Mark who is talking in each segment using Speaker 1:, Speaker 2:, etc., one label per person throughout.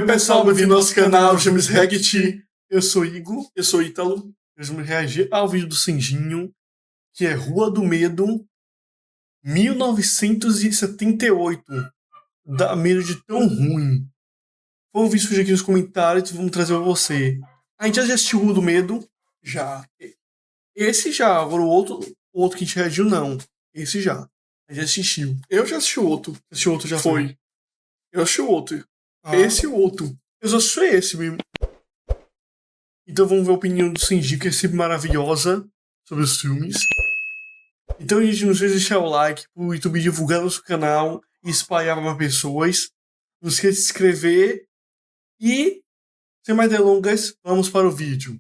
Speaker 1: Oi pessoal, bem-vindo ao nosso canal, chama-se React. Eu sou Igor, eu sou Ítalo. Nós vamos reagir ao vídeo do Sanjinho, que é Rua do Medo, 1978. Dá medo de tão ruim. Vamos ver isso aqui nos comentários e vamos trazer pra você. A gente já assistiu Rua do Medo? Já. Esse já, agora o outro que a gente reagiu não. Esse já. A gente já assistiu. Eu já assisti o outro. Esse outro já foi. Eu assisti o outro. Esse e o outro. Eu só assisti esse mesmo. Então vamos ver a opinião do Sanjinho, que é sempre maravilhosa sobre os filmes. Então, gente, não esqueça de deixar o like pro YouTube divulgar nosso canal e espalhar para pessoas. Não esqueça de se inscrever. E, sem mais delongas, vamos para o vídeo.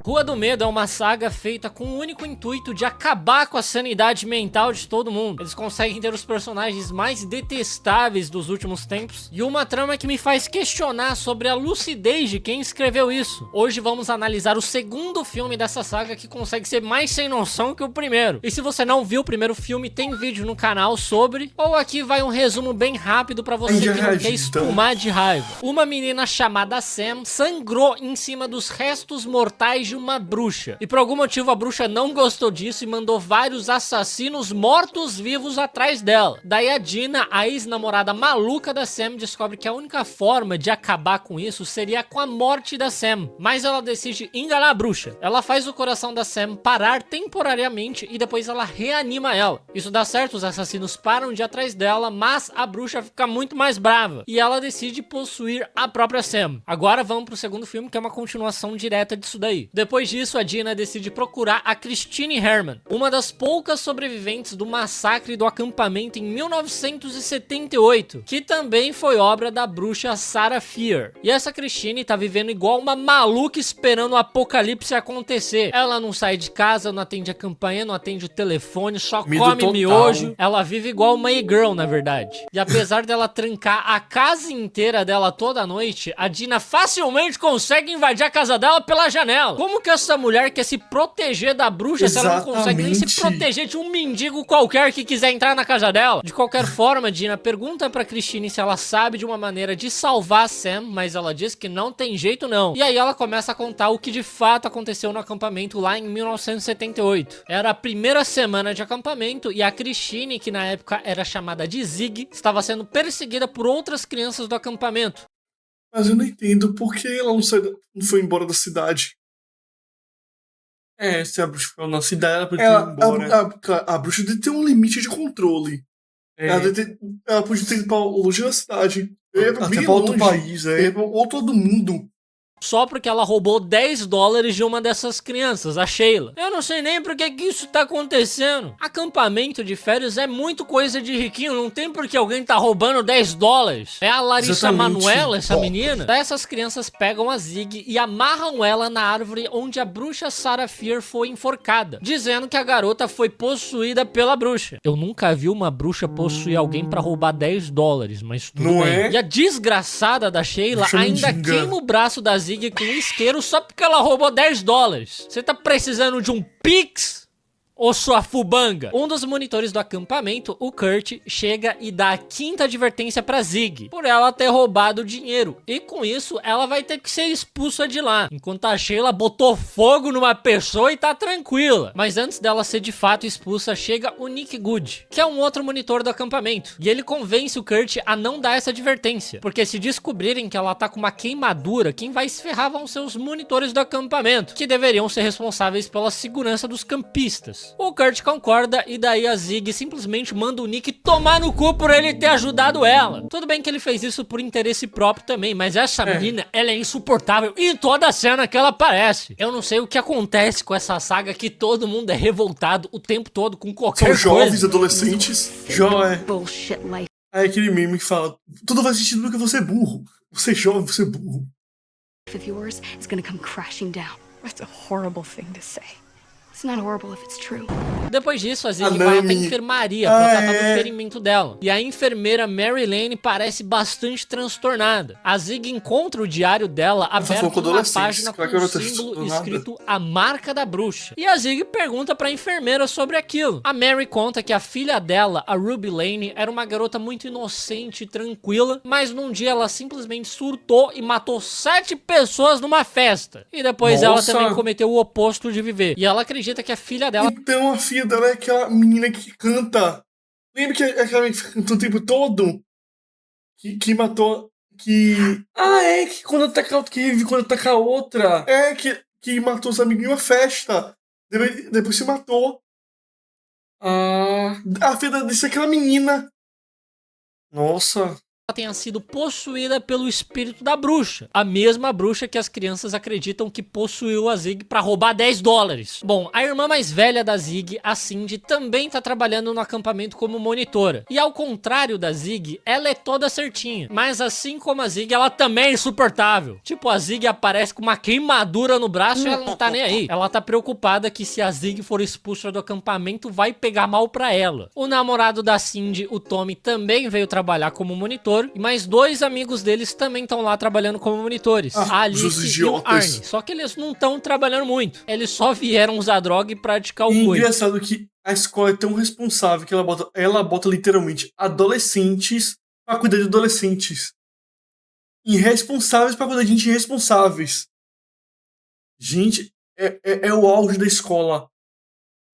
Speaker 2: Rua do Medo é uma saga feita com o único intuito de acabar com a sanidade mental de todo mundo. Eles conseguem ter os personagens mais detestáveis dos últimos tempos e uma trama que me faz questionar sobre a lucidez de quem escreveu isso. Hoje vamos analisar o segundo filme dessa saga, que consegue ser mais sem noção que o primeiro. E se você não viu o primeiro filme, tem vídeo no canal sobre, ou aqui vai um resumo bem rápido pra você que não quer espumar de raiva. Uma menina chamada Sam sangrou em cima dos restos mortais de uma bruxa. E por algum motivo a bruxa não gostou disso e mandou vários assassinos mortos-vivos atrás dela. Daí a Dina, a ex-namorada maluca da Sam, descobre que a única forma de acabar com isso seria com a morte da Sam. Mas ela decide enganar a bruxa. Ela faz o coração da Sam parar temporariamente e depois ela reanima ela. Isso dá certo, os assassinos param de ir atrás dela, mas a bruxa fica muito mais brava e ela decide possuir a própria Sam. Agora vamos pro segundo filme, que é uma continuação direta disso daí. Depois disso, a Dina decide procurar a Christine Herman, uma das poucas sobreviventes do massacre do acampamento em 1978, que também foi obra da bruxa Sarah Fier. E essa Christine tá vivendo igual uma maluca esperando o apocalipse acontecer. Ela não sai de casa, não atende a campanha, não atende o telefone, só come miojo. Ela vive igual uma e-girl, na verdade. E apesar dela trancar a casa inteira dela toda noite, a Dina facilmente consegue invadir a casa dela pela janela. Como que essa mulher quer se proteger da bruxa se ela não consegue nem se proteger de um mendigo qualquer que quiser entrar na casa dela? De qualquer forma, Dina pergunta pra Christine se ela sabe de uma maneira de salvar a Sam, mas ela diz que não tem jeito não. E aí ela começa a contar o que de fato aconteceu no acampamento lá em 1978. Era a primeira semana de acampamento e a Christine, que na época era chamada de Zig, estava sendo perseguida por outras crianças do acampamento.
Speaker 1: Mas eu não entendo por que ela não foi embora da cidade. Se a bruxa ficou na cidade, ela podia ir embora. A bruxa deve ter um limite de controle. Ela podia ter ido pra longe da cidade. Até pra outro país, ou todo mundo.
Speaker 2: Só porque ela roubou $10 de uma dessas crianças, a Sheila. Eu não sei nem por que isso tá acontecendo. Acampamento de férias é muito coisa de riquinho, não tem por que alguém tá roubando $10. É a Larissa Manoela, essa menina? Daí essas crianças pegam a Zig e amarram ela na árvore onde a bruxa Sarah Fier foi enforcada, dizendo que a garota foi possuída pela bruxa. Eu nunca vi uma bruxa possuir alguém pra roubar $10, mas tudo bem. E a desgraçada da Sheila ainda queima o braço da Zig com um isqueiro só porque ela roubou $10. Você tá precisando de um Pix? Ou sua fubanga? Um dos monitores do acampamento, o Kurt, chega e dá a quinta advertência pra Zig, por ela ter roubado o dinheiro. E com isso, ela vai ter que ser expulsa de lá. Enquanto a Sheila botou fogo numa pessoa e tá tranquila. Mas antes dela ser de fato expulsa, chega o Nick Good, que é um outro monitor do acampamento. E ele convence o Kurt a não dar essa advertência, porque se descobrirem que ela tá com uma queimadura, quem vai se ferrar vão ser os monitores do acampamento, que deveriam ser responsáveis pela segurança dos campistas. O Kurt concorda e daí a Zig simplesmente manda o Nick tomar no cu por ele ter ajudado ela. Tudo bem que ele fez isso por interesse próprio também, mas essa menina, ela é insuportável em toda a cena que ela aparece. Eu não sei o que acontece com essa saga, que todo mundo é revoltado o tempo todo com qualquer coisa.
Speaker 1: São jovens, adolescentes. É aquele meme que fala, tudo faz sentido porque você é burro. Você é jovem, você é burro.
Speaker 3: Of yours is gonna come crashing down. That's a horrible thing to say. It's not horrible if it's true.
Speaker 2: Depois disso, a Zig
Speaker 1: A
Speaker 2: vai até a
Speaker 1: Nami.
Speaker 2: enfermaria pra tratar do
Speaker 1: é.
Speaker 2: ferimento dela. E a enfermeira Mary Lane parece bastante transtornada. A Zig encontra o diário dela aberto
Speaker 1: falando com
Speaker 2: numa
Speaker 1: adolescentes,
Speaker 2: página com
Speaker 1: como é que ela
Speaker 2: um
Speaker 1: tá
Speaker 2: símbolo
Speaker 1: transtornada?
Speaker 2: escrito A Marca da Bruxa. E a Zig pergunta pra enfermeira sobre aquilo. A Mary conta que a filha dela, a Ruby Lane, era uma garota muito inocente e tranquila, mas num dia ela simplesmente surtou e matou 7 pessoas numa festa. E depois ela
Speaker 1: Nossa.
Speaker 2: também cometeu o oposto de viver. E ela acredita que a filha dela
Speaker 1: Então a filha dela é aquela menina que canta. Lembra que é aquela que canta o tempo todo? Que matou. Que. Ah, é que quando ataca a outra. É, que matou os amigos em uma festa. Depois se matou. A filha disse aquela menina. Nossa.
Speaker 2: tenha sido possuída pelo espírito da bruxa. A mesma bruxa que as crianças acreditam que possuiu a Zig pra roubar $10. Bom, a irmã mais velha da Zig, a Cindy, também tá trabalhando no acampamento como monitora. E ao contrário da Zig, ela é toda certinha. Mas assim como a Zig, ela também é insuportável. Tipo, a Zig aparece com uma queimadura no braço e ela não tá nem aí. Ela tá preocupada que se a Zig for expulsa do acampamento, vai pegar mal pra ela. O namorado da Cindy, o Tommy, também veio trabalhar como monitor. E mais 2 amigos deles também estão lá trabalhando como monitores. A Alice e o Arnie. Só que eles não estão trabalhando muito. Eles só vieram usar droga e praticar o coito.
Speaker 1: Engraçado que a escola é tão responsável que ela bota literalmente adolescentes pra cuidar de adolescentes. Irresponsáveis pra cuidar de gente irresponsáveis. Gente, é o auge da escola.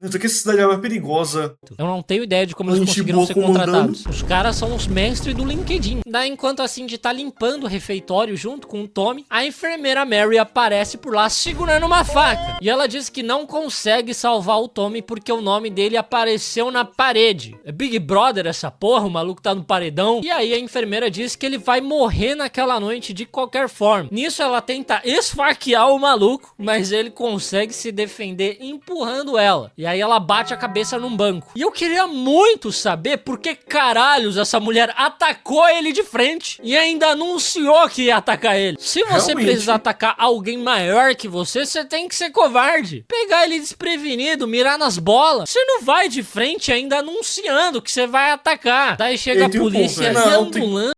Speaker 1: Tanto que essa cidade é mais perigosa.
Speaker 2: Eu não tenho ideia de como eles conseguiram ser contratados. Os caras são os mestres do LinkedIn. Daí, enquanto a Cindy tá limpando o refeitório junto com o Tommy, a enfermeira Mary aparece por lá segurando uma faca. E ela diz que não consegue salvar o Tommy porque o nome dele apareceu na parede. É Big Brother essa porra, o maluco tá no paredão. E aí a enfermeira diz que ele vai morrer naquela noite de qualquer forma. Nisso ela tenta esfaquear o maluco, mas ele consegue se defender empurrando ela. E aí ela bate a cabeça num banco. E eu queria muito saber por que caralhos essa mulher atacou ele de frente e ainda anunciou que ia atacar ele. Se você precisar atacar alguém maior que você, você tem que ser covarde. Pegar ele desprevenido, mirar nas bolas. Você não vai de frente ainda anunciando que você vai atacar. Daí chega a polícia e a ambulância.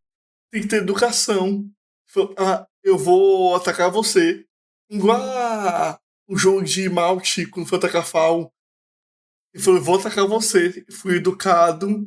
Speaker 1: Tem que ter educação. Eu vou atacar você. Igual o jogo de Malte, quando foi atacar Fal. Ele falou, vou atacar você. Fui educado.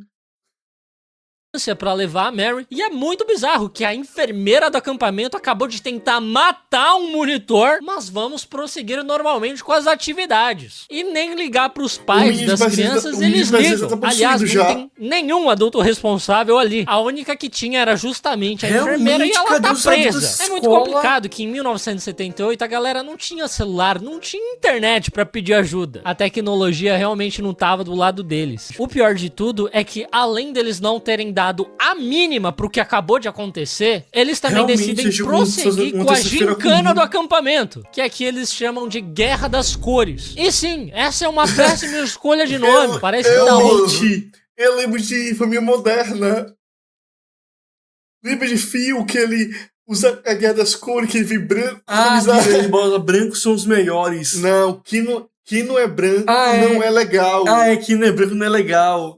Speaker 2: Pra levar a Mary. E é muito bizarro que a enfermeira do acampamento acabou de tentar matar um monitor, mas vamos prosseguir normalmente com as atividades. E nem ligar pros pais das crianças, eles ligam. Aliás, não tem nenhum adulto responsável ali. A única que tinha era justamente a enfermeira e ela tá presa. É muito complicado que em 1978 a galera não tinha celular, não tinha internet pra pedir ajuda. A tecnologia realmente não tava do lado deles. O pior de tudo é que, além deles não terem dado a mínima pro que acabou de acontecer, eles também decidem prosseguir com a gincana do acampamento, que aqui eles chamam de Guerra das Cores. E sim, essa é uma péssima escolha de nome. Parece que dá
Speaker 1: Eu lembro de Família Moderna. Lembra de Fio que ele usa a Guerra das Cores, que ele vem branco?
Speaker 4: Ele bota branco são os melhores.
Speaker 1: Não, que não é branco não é legal.
Speaker 4: Que não é branco não é legal.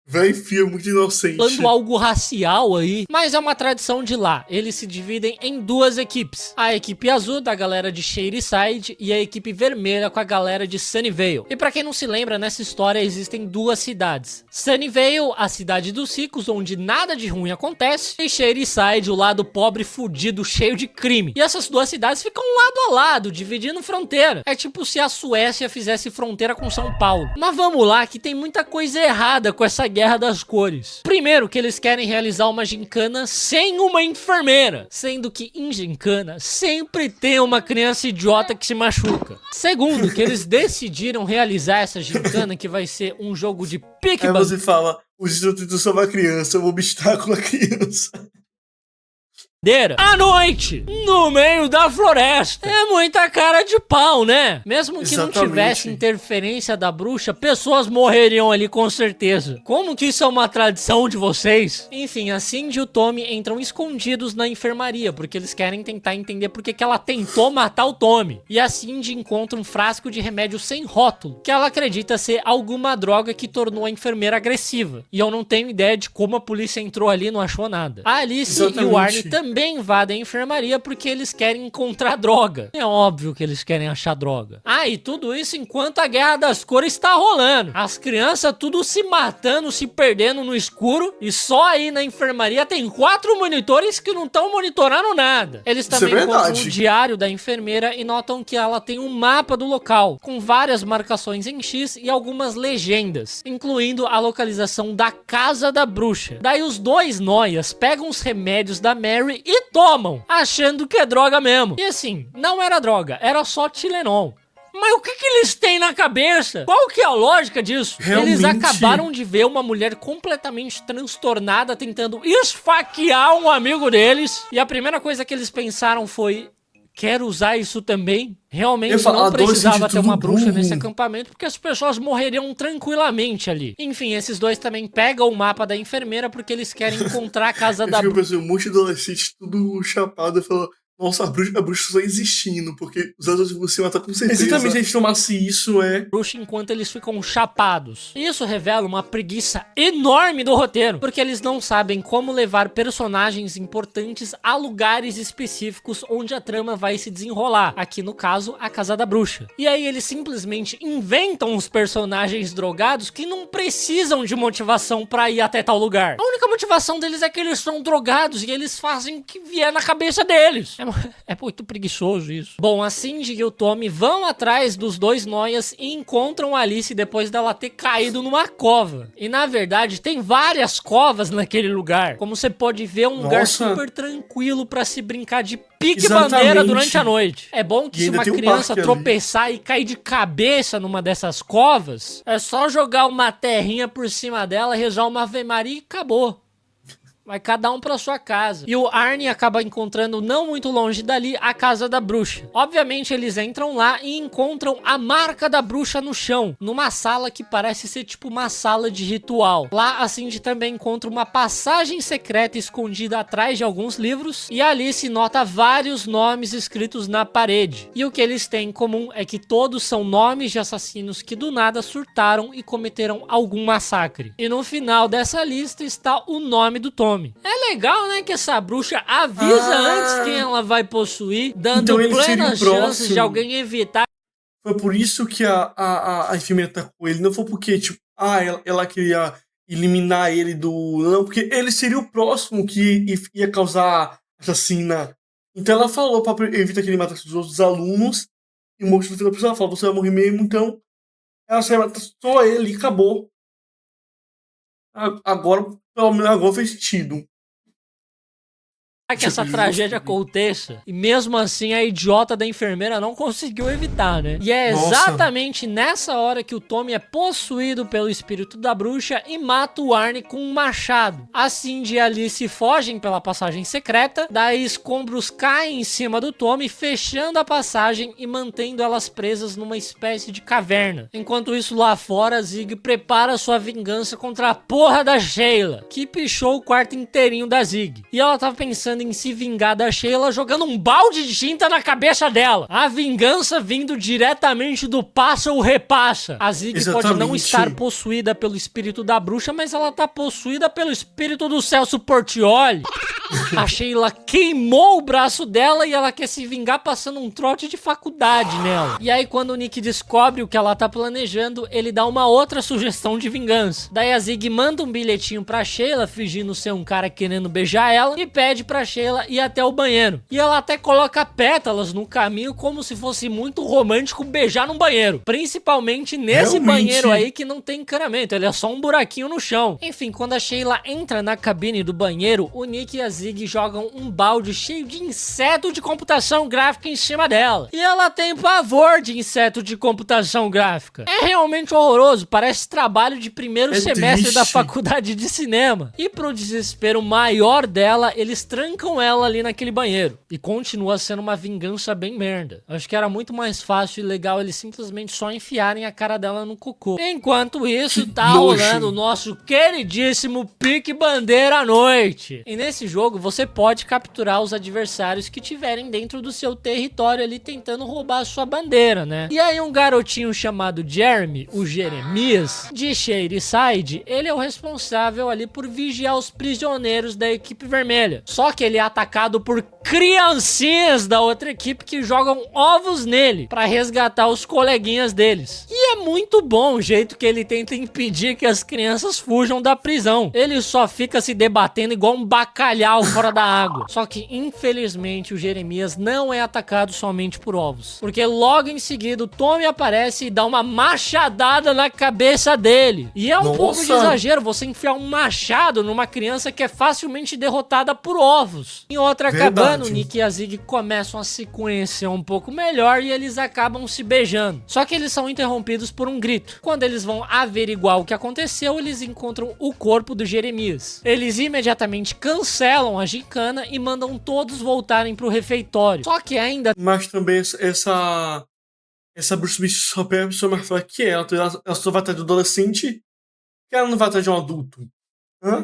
Speaker 1: Véi, Fio, muito inocente.
Speaker 2: Falando algo racial aí, mas é uma tradição de lá. Eles se dividem em 2 equipes. A equipe azul da galera de Shadyside e a equipe vermelha com a galera de Sunnyvale. E pra quem não se lembra, nessa história existem 2 cidades. Sunnyvale, a cidade dos ricos, onde nada de ruim acontece. E Shadyside, o lado pobre, fudido, cheio de crime. E essas 2 cidades ficam lado a lado, dividindo fronteira. É tipo se a Suécia fizesse fronteira com São Paulo. Mas vamos lá, que tem muita coisa errada com essa Guerra das Cores. Primeiro, que eles querem realizar uma gincana sem uma enfermeira, sendo que em gincana sempre tem uma criança idiota que se machuca. Segundo, que eles decidiram realizar essa gincana que vai ser um jogo de pique.
Speaker 1: Aí você fala, os instrutos são uma criança, o obstáculo é a criança.
Speaker 2: à noite, no meio da floresta. É muita cara de pau, né? Mesmo que
Speaker 1: Exatamente.
Speaker 2: não tivesse interferência da bruxa, pessoas morreriam ali com certeza. Como que isso é uma tradição de vocês? Enfim, a Cindy e o Tommy entram escondidos na enfermaria, porque eles querem tentar entender por que ela tentou matar o Tommy. E a Cindy encontra um frasco de remédio sem rótulo, que ela acredita ser alguma droga que tornou a enfermeira agressiva. E eu não tenho ideia de como a polícia entrou ali e não achou nada. A Alice e o
Speaker 1: Exatamente.
Speaker 2: Arnie também invadem a enfermaria porque eles querem encontrar droga. É óbvio que eles querem achar droga. Ah, e tudo isso enquanto a Guerra das Cores está rolando. As crianças tudo se matando, se perdendo no escuro. E só aí na enfermaria tem 4 monitores que não estão monitorando nada. Eles
Speaker 1: Isso é
Speaker 2: também encontram
Speaker 1: verdade.
Speaker 2: o diário da enfermeira e notam que ela tem um mapa do local, com várias marcações em X e algumas legendas, incluindo a localização da Casa da Bruxa. Daí os dois noias pegam os remédios da Mary e tomam, achando que é droga mesmo. E assim, não era droga, era só Tylenol. Mas o que eles têm na cabeça? Qual que é a lógica disso? Eles
Speaker 1: Realmente.
Speaker 2: acabaram de ver uma mulher completamente transtornada tentando esfaquear um amigo deles. E a primeira coisa que eles pensaram foi: quero usar isso também? Realmente
Speaker 1: Eu falo,
Speaker 2: não
Speaker 1: adoro esse
Speaker 2: precisava ter
Speaker 1: título
Speaker 2: uma bruxa
Speaker 1: burro.
Speaker 2: nesse acampamento, porque as pessoas morreriam tranquilamente ali. Enfim, esses dois também pegam o mapa da enfermeira porque eles querem encontrar a casa da
Speaker 1: Eu fico
Speaker 2: bruxa.
Speaker 1: pensando, um monte de adolescente tudo chapado e falou, nossa, a bruxa só existindo, porque os adultos vão se matar com certeza. Exatamente, se a gente tomasse isso,
Speaker 2: Enquanto eles ficam chapados. Isso revela uma preguiça enorme do roteiro, porque eles não sabem como levar personagens importantes a lugares específicos onde a trama vai se desenrolar. Aqui no caso, a Casa da Bruxa. E aí eles simplesmente inventam os personagens drogados que não precisam de motivação pra ir até tal lugar. A única motivação deles é que eles são drogados e eles fazem o que vier na cabeça deles. É muito preguiçoso isso. Bom, a Cindy e o Tommy vão atrás dos dois noias e encontram a Alice depois dela ter caído numa cova. E na verdade tem várias covas naquele lugar. Como você pode ver, é um lugar
Speaker 1: Nossa.
Speaker 2: super tranquilo pra se brincar de pique
Speaker 1: Exatamente.
Speaker 2: bandeira durante a noite. É bom que
Speaker 1: E
Speaker 2: se
Speaker 1: ainda
Speaker 2: uma
Speaker 1: tem um
Speaker 2: criança
Speaker 1: parque ali.
Speaker 2: tropeçar e cair de cabeça numa dessas covas, é só jogar uma terrinha por cima dela, rezar uma Ave Maria e acabou. Vai cada um pra sua casa. E o Arnie acaba encontrando, não muito longe dali, a Casa da Bruxa. Obviamente, eles entram lá e encontram a marca da bruxa no chão, numa sala que parece ser tipo uma sala de ritual. Lá, a Cindy também encontra uma passagem secreta escondida atrás de alguns livros, e a Alice nota vários nomes escritos na parede. E o que eles têm em comum é que todos são nomes de assassinos que do nada surtaram e cometeram algum massacre. E no final dessa lista está o nome do Tommy. É legal, né, que essa bruxa avisa antes quem ela vai possuir, dando
Speaker 1: Então ele seria o
Speaker 2: plenas chances de
Speaker 1: próximo.
Speaker 2: alguém evitar.
Speaker 1: Foi por isso que a enfermeira atacou ele. Não foi porque, tipo, ela queria eliminar ele do... Não, porque ele seria o próximo que ia causar assassina. Então ela falou pra evitar que ele matasse os outros alunos. E o monstro da pessoa falou, você vai morrer mesmo, então... Ela só ia matar só ele e acabou. Agora, pelo menos agora fez sentido.
Speaker 2: Que essa tragédia aconteça. E mesmo assim a idiota da enfermeira não conseguiu evitar, né? E é
Speaker 1: Nossa.
Speaker 2: exatamente nessa hora que o Tommy é possuído pelo espírito da bruxa e mata o Arnie com um machado. A Cindy e a Alice fogem pela passagem secreta, daí escombros caem em cima do Tommy, fechando a passagem e mantendo elas presas numa espécie de caverna. Enquanto isso, lá fora, Zig prepara sua vingança contra a porra da Sheila, que pichou o quarto inteirinho da Zig. E ela tava pensando em se vingar da Sheila jogando um balde de tinta na cabeça dela. A vingança vindo diretamente do passa ou repassa. A Zig pode não
Speaker 1: Exatamente.
Speaker 2: estar possuída pelo espírito da bruxa, mas ela tá possuída pelo espírito do Celso Portiolli. A Sheila queimou o braço dela e ela quer se vingar passando um trote de faculdade nela. E aí quando o Nick descobre o que ela tá planejando, ele dá uma outra sugestão de vingança. Daí a Zig manda um bilhetinho pra Sheila, fingindo ser um cara querendo beijar ela, e pede pra Sheila ir até o banheiro. E ela até coloca pétalas no caminho, como se fosse muito romântico beijar num banheiro. Principalmente nesse
Speaker 1: Realmente.
Speaker 2: banheiro aí que não tem encanamento, ele é só um buraquinho no chão. Enfim, quando a Sheila entra na cabine do banheiro, o Nick e a Zig Zig jogam um balde cheio de inseto de computação gráfica em cima dela. E ela tem pavor de inseto de computação gráfica. É realmente horroroso, parece trabalho de primeiro semestre
Speaker 1: triste.
Speaker 2: da faculdade de cinema. E pro desespero maior dela, eles trancam ela ali naquele banheiro. E continua sendo uma vingança bem merda. Acho que era muito mais fácil e legal eles simplesmente só enfiarem a cara dela no cocô. Enquanto isso, tá rolando o nosso queridíssimo Pique Bandeira à noite. E nesse jogo, você pode capturar os adversários que tiverem dentro do seu território ali tentando roubar a sua bandeira, né? E aí um garotinho chamado Jeremy, o Jeremias, de Shadyside, ele é o responsável ali por vigiar os prisioneiros da equipe vermelha. Só que ele é atacado por criancinhas da outra equipe que jogam ovos nele pra resgatar os coleguinhas deles. E é muito bom o jeito que ele tenta impedir que as crianças fujam da prisão. Ele só fica se debatendo igual um bacalhau fora da água. Só que, infelizmente, o Jeremias não é atacado somente por ovos. Porque logo em seguida o Tommy aparece e dá uma machadada na cabeça dele. E é um pouco de exagero você enfiar um machado numa criança que é facilmente derrotada por ovos. Em outra cabana, o Nick e a Zig começam a se conhecer um pouco melhor e eles acabam se beijando. Só que eles são interrompidos por um grito. Quando eles vão averiguar o que aconteceu, eles encontram o corpo do Jeremias. Eles imediatamente cancelam a gincana e mandam todos voltarem pro refeitório. Só que ainda...
Speaker 1: Mas também essa Bruce Willis só pega a pessoa mais fraca que ela. Ela só vai atrás de um adolescente, que ela não vai atrás de um adulto. Hã?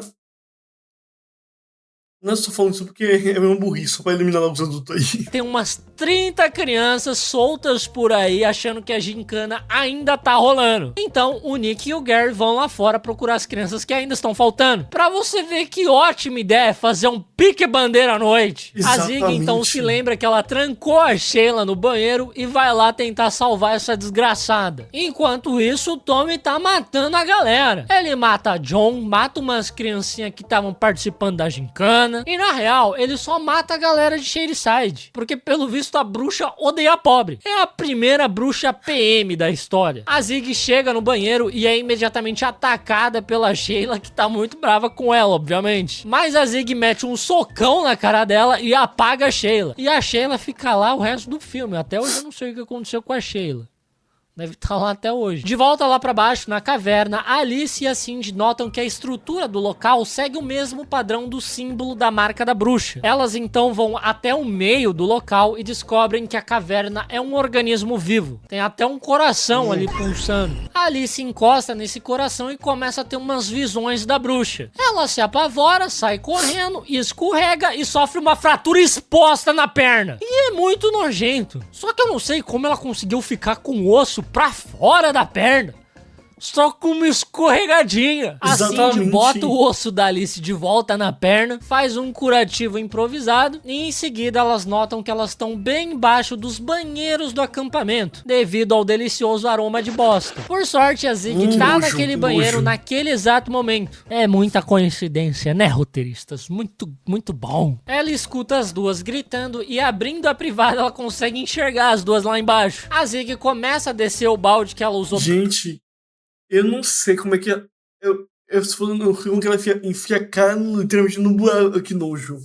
Speaker 1: Não estou falando isso porque é uma burrice, só pra eliminar os adultos aí.
Speaker 2: Tem umas 30 crianças soltas por aí achando que a gincana ainda tá rolando. Então o Nick e o Gary vão lá fora procurar as crianças que ainda estão faltando. Pra você ver que ótima ideia fazer um pique-bandeira à noite.
Speaker 1: Exatamente.
Speaker 2: A Zig então se lembra que ela trancou a Sheila no banheiro e vai lá tentar salvar essa desgraçada. Enquanto isso, o Tommy tá matando a galera. Ele mata a John, mata umas criancinhas que estavam participando da gincana. E na real, ele só mata a galera de Shadyside, porque pelo visto a bruxa odeia pobre. É a primeira bruxa PM da história. A Zig chega no banheiro e é imediatamente atacada pela Sheila, que tá muito brava com ela, obviamente. Mas a Zig mete um socão na cara dela e apaga a Sheila. E a Sheila fica lá o resto do filme. Até hoje eu não sei o que aconteceu com a Sheila. Deve estar lá até hoje. De volta lá pra baixo, na caverna, a Alice e a Cindy notam que a estrutura do local segue o mesmo padrão do símbolo da marca da bruxa. Elas então vão até o meio do local e descobrem que a caverna é um organismo vivo. Tem até um coração ali pulsando. A Alice encosta nesse coração e começa a ter umas visões da bruxa. Ela se apavora, sai correndo, escorrega e sofre uma fratura exposta na perna. E é muito nojento. Só que eu não sei como ela conseguiu ficar com o osso pra fora da perna. Só com uma escorregadinha. A Cindy bota o osso da Alice de volta na perna, faz um curativo improvisado e em seguida elas notam que elas estão bem embaixo dos banheiros do acampamento, devido ao delicioso aroma de bosta. Por sorte, a Zig tá naquele banheiro naquele exato momento. É muita coincidência, né, roteiristas? Muito, muito bom. Ela escuta as duas gritando e abrindo a privada ela consegue enxergar as duas lá embaixo. A Zig começa a descer o balde que ela usou.
Speaker 1: Gente, eu não sei como é que eu se for no filme que ela enfia a cara literalmente no buraco. Que nojo.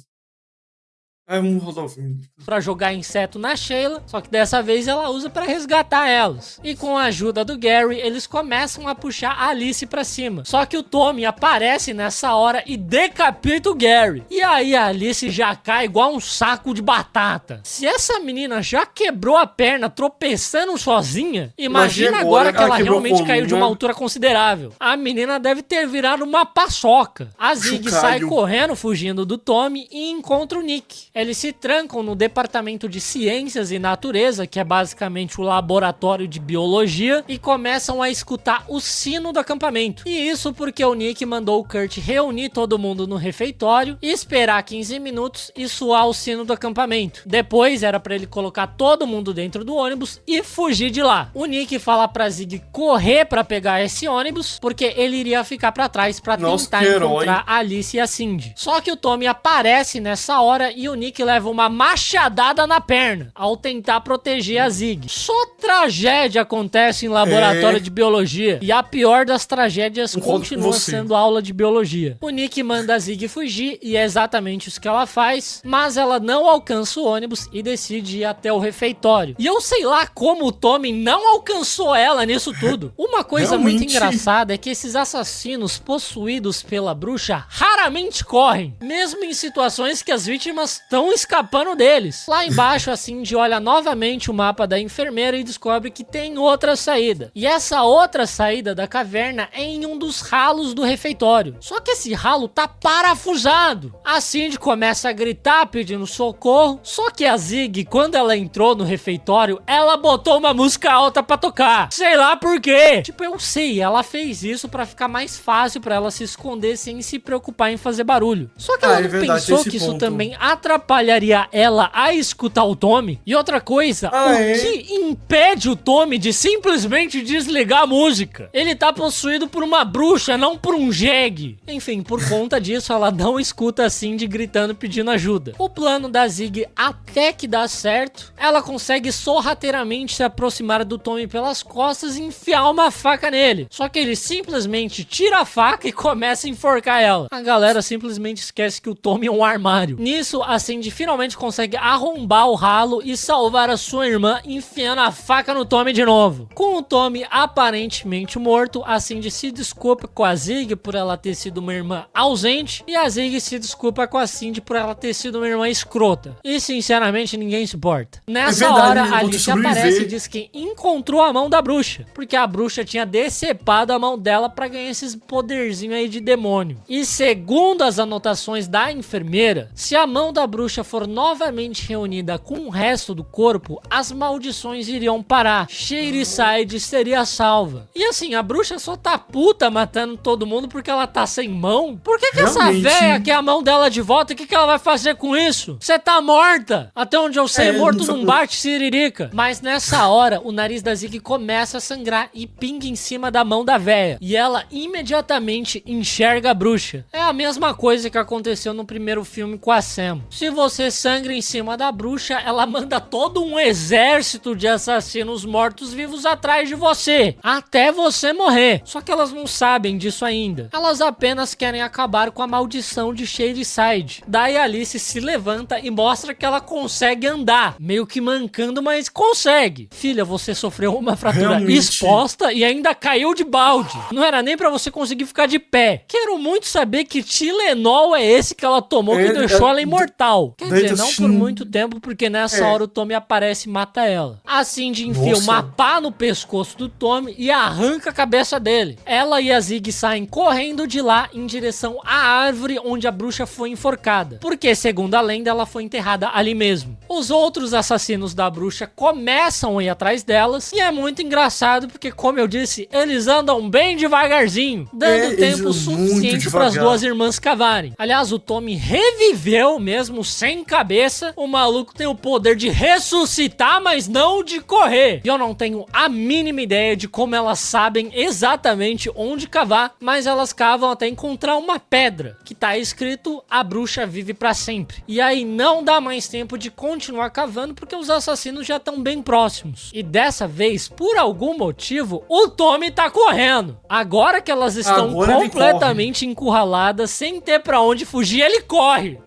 Speaker 1: Aí vamos rodar o filme.
Speaker 2: Pra jogar inseto na Sheila, só que dessa vez ela usa pra resgatar elas. E com a ajuda do Gary, eles começam a puxar a Alice pra cima. Só que o Tommy aparece nessa hora e decapita o Gary. E aí a Alice já cai igual um saco de batata. Se essa menina já quebrou a perna tropeçando sozinha, imagina agora que ela realmente caiu de uma altura considerável. A menina deve ter virado uma paçoca. A Zig sai correndo, fugindo do Tommy e encontra o Nick. Eles se trancam no departamento de ciências e natureza, que é basicamente o laboratório de biologia, e começam a escutar o sino do acampamento. E isso porque o Nick mandou o Kurt reunir todo mundo no refeitório, esperar 15 minutos e soar o sino do acampamento. Depois era pra ele colocar todo mundo dentro do ônibus e fugir de lá. O Nick fala pra Zig correr pra pegar esse ônibus, porque ele iria ficar pra trás pra tentar encontrar a Alice e a Cindy. Só que o Tommy aparece nessa hora e o Nick leva uma machadada na perna ao tentar proteger a Zig. Só tragédia acontece em laboratório de biologia. E a pior das tragédias continua sendo aula de biologia. O Nick manda a Zig fugir e é exatamente isso que ela faz, mas ela não alcança o ônibus e decide ir até o refeitório. E eu sei lá como o Tommy não alcançou ela nisso tudo. Uma coisa muito engraçada é que esses assassinos possuídos pela bruxa raramente correm, mesmo em situações que as vítimas estão escapando deles. Lá embaixo, a Cindy olha novamente o mapa da enfermeira e descobre que tem outra saída. E essa outra saída da caverna é em um dos ralos do refeitório. Só que esse ralo tá parafusado. A Cindy começa a gritar pedindo socorro, só que a Zig, quando ela entrou no refeitório, ela botou uma música alta pra tocar. Sei lá por quê. Tipo, eu sei, ela fez isso pra ficar mais fácil pra ela se esconder sem se preocupar em fazer barulho. Só que ela não pensou que isso também atrapalharia ela a escutar o Tommy. E outra coisa, o que impede o Tommy de simplesmente desligar a música? Ele tá possuído por uma bruxa, não por um jegue. Enfim, por conta disso, ela não escuta a Cindy gritando pedindo ajuda. O plano da Zig até que dá certo. Ela consegue sorrateiramente se aproximar do Tommy pelas costas e enfiar uma faca nele. Só que ele simplesmente tira a faca e começa a enforcar ela. A galera simplesmente esquece que o Tommy é um armário. Nisso, a Cindy finalmente consegue arrombar o ralo e salvar a sua irmã enfiando a faca no Tommy de novo. Com o Tommy aparentemente morto, a Cindy se desculpa com a Zig por ela ter sido uma irmã ausente e a Zig se desculpa com a Cindy por ela ter sido uma irmã escrota. E sinceramente ninguém se importa. Nessa hora, a Alice aparece e diz que encontrou a mão da bruxa, porque a bruxa tinha decepado a mão dela pra ganhar esses poderzinhos aí de demônio. E segundo as anotações da enfermeira, se a mão da bruxa for novamente reunida com o resto do corpo, as maldições iriam parar. Shadyside seria salva. E assim, a bruxa só tá puta matando todo mundo porque ela tá sem mão? Por que essa véia quer a mão dela de volta? O que ela vai fazer com isso? Você tá morta! Até onde eu sei, morto não bate siririca. Mas nessa hora, o nariz da Zig começa a sangrar e pinga em cima da mão da véia. E ela imediatamente enxerga a bruxa. É a mesma coisa que aconteceu no primeiro filme com a Sam. Se você sangra em cima da bruxa, ela manda todo um exército de assassinos mortos-vivos atrás de você, até você morrer. Só que elas não sabem disso ainda. Elas apenas querem acabar com a maldição de Shadyside. Daí Alice se levanta e mostra que ela consegue andar, meio que mancando, mas consegue. Filha, você sofreu uma fratura exposta e ainda caiu de balde. Não era nem pra você conseguir ficar de pé. Quero muito saber que Tilenol é esse que ela tomou que deixou ela imortal. Quer dizer, não por muito tempo, porque nessa hora o Tommy aparece e mata ela. A Cindy enfia uma pá no pescoço do Tommy e arranca a cabeça dele. Ela e a Zig saem correndo de lá em direção à árvore onde a bruxa foi enforcada, porque segundo a lenda ela foi enterrada ali mesmo. Os outros assassinos da bruxa começam a ir atrás delas e é muito engraçado porque, como eu disse, eles andam bem devagarzinho, dando tempo suficiente para as duas irmãs cavarem. Aliás, o Tommy reviveu mesmo sem cabeça. O maluco tem o poder de ressuscitar, mas não de correr. E eu não tenho a mínima ideia de como elas sabem exatamente onde cavar, mas elas cavam até encontrar uma pedra que tá escrito: a bruxa vive pra sempre. E aí não dá mais tempo de continuar cavando porque os assassinos já estão bem próximos. E dessa vez, por algum motivo, o Tommy tá correndo. Agora que elas estão completamente encurraladas, sem ter pra onde fugir, ele corre.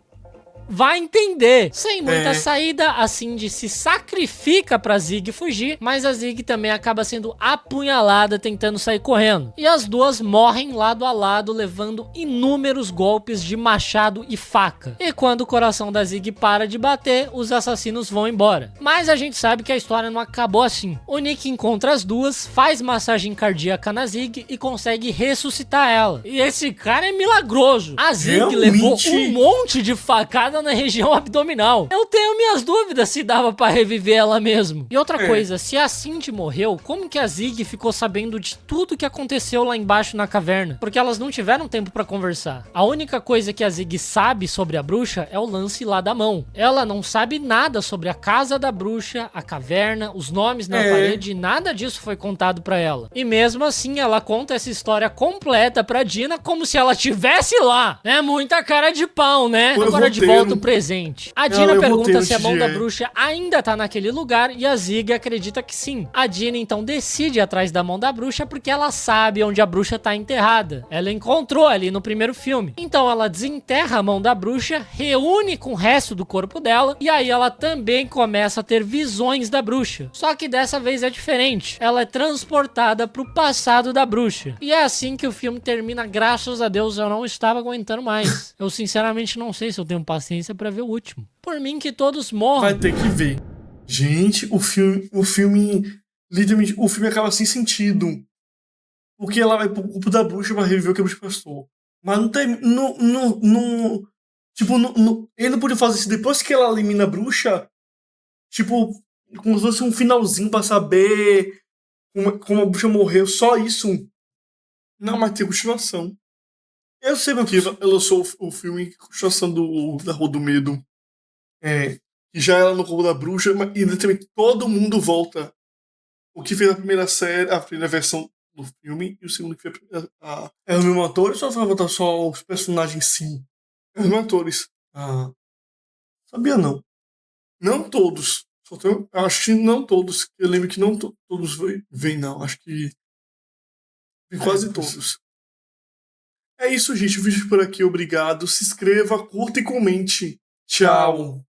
Speaker 2: Vai entender. Sem muita saída, a Cindy se sacrifica pra Zig fugir, mas a Zig também acaba sendo apunhalada tentando sair correndo. E as duas morrem lado a lado, levando inúmeros golpes de machado e faca. E quando o coração da Zig para de bater, os assassinos vão embora. Mas a gente sabe que a história não acabou assim. O Nick encontra as duas, faz massagem cardíaca na Zig e consegue ressuscitar ela. E esse cara é milagroso. A Zig levou um monte de facada na região abdominal. Eu tenho minhas dúvidas se dava pra reviver ela mesmo. E outra coisa, se a Cindy morreu, como que a Zig ficou sabendo de tudo que aconteceu lá embaixo na caverna? Porque elas não tiveram tempo pra conversar. A única coisa que a Zig sabe sobre a bruxa é o lance lá da mão. Ela não sabe nada sobre a casa da bruxa, a caverna, os nomes na parede, nada disso foi contado pra ela. E mesmo assim, ela conta essa história completa pra Dina como se ela tivesse lá. É muita cara de pau, né? Agora de volta fato presente. A Dina
Speaker 1: leu o
Speaker 2: pergunta
Speaker 1: roteiro
Speaker 2: se a
Speaker 1: antes
Speaker 2: mão
Speaker 1: de
Speaker 2: da
Speaker 1: ir.
Speaker 2: bruxa ainda tá naquele lugar e a Zig acredita que sim. A Dina então decide ir atrás da mão da bruxa porque ela sabe onde a bruxa tá enterrada. Ela encontrou ali no primeiro filme. Então ela desenterra a mão da bruxa, reúne com o resto do corpo dela e aí ela também começa a ter visões da bruxa. Só que dessa vez é diferente. Ela é transportada pro passado da bruxa. E é assim que o filme termina. Graças a Deus eu não estava aguentando mais. Eu sinceramente não sei se eu tenho paciência pra ver o último. Por mim que todos morram.
Speaker 1: Vai ter que ver. Gente, literalmente, o filme acaba sem sentido. Porque ela vai pro corpo da bruxa pra reviver o que a bruxa passou. Mas não tem, tipo, ele não podia fazer isso depois que ela elimina a bruxa, tipo, como se fosse um finalzinho pra saber como a bruxa morreu, só isso. Não, mas tem continuação. Eu sei porque ela lançou o filme continuação da Rua do Medo. Que já era no corpo da bruxa, e literalmente todo mundo volta. O que fez a primeira série, a primeira versão do filme, e o segundo que fez é os mesmos atores, ou vai voltar só os personagens sim? É os mesmos atores. Sabia não. Não todos. Acho que não todos. Eu lembro que não todos vêm, não. Acho que vem quase todos. É isso, gente. O vídeo por aqui. Obrigado. Se inscreva, curta e comente. Tchau.